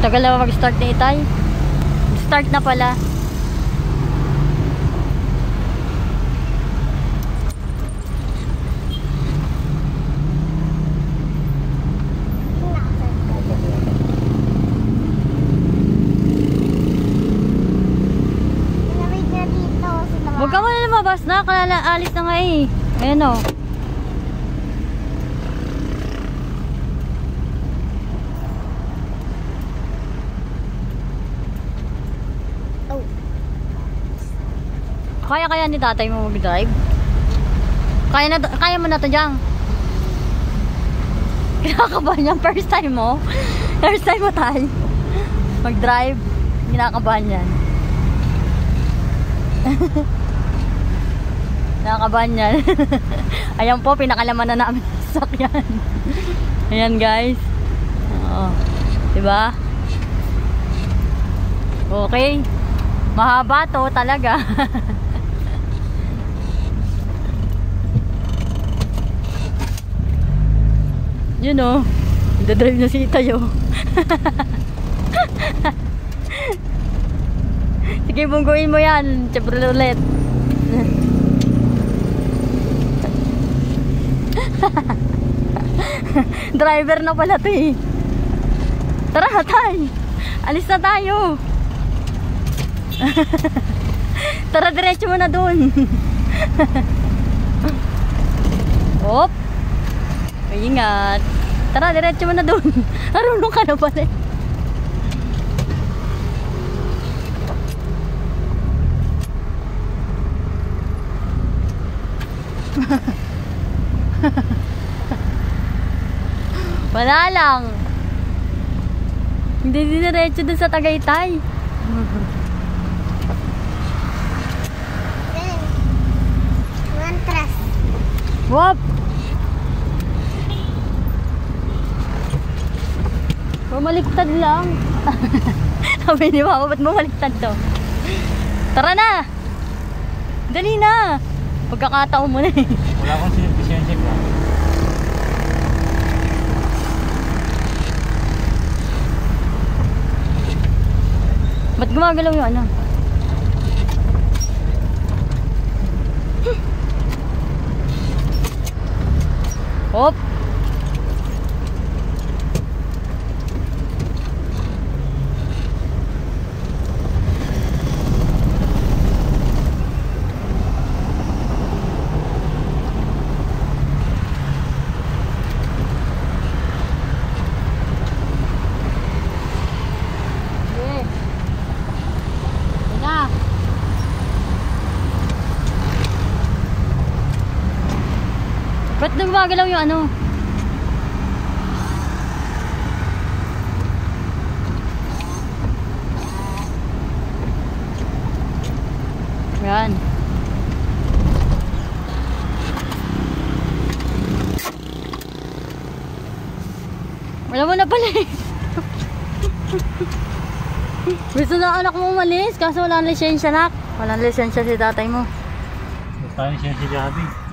Tagal na mag-start ni Itay. Start na pala. Huwag ka muna lumabas na. Alis na nga eh. Ayan o. Kaya ni tatay mo mag-drive? Kaya mo na to dyan? Kinakabahan niya. First time mo? First time mo tayo mag-drive? Kinakabahan yan. Nakakabahan yan. Ayan po, pinakalaman na namin sa sakyan. Ayan guys. Oo. Diba? Okay. Mahaba to talaga. Yun o. Dadrive na si Itay o. Sige, bungguin mo yan. Chevrolet. Driver na pala to eh. Tara, Tay. Alis na tayo. Tara, diretso mo na dun. Hop. Ingat. Tara, diretso mo na dun. Marunong ka na pala. Wala lang. Hindi diretso dun sa Tagaytay. Mantras. Wop. Bumaliktad lang. Sabi ni Mama, ba't bumaliktad to? Tara na. Dali na. Pagkakataon mo na eh. Wala akong sinipis-sensip na. Ba't gumagalaw yung ano? Hop. Ba't gumagalaw yung ano? Yan. Wala mo na pala eh. Gusto na anak mo umalis, kaso walang lisensya nak. Walang lisensya si tatay mo. Basta lisensya si Javi.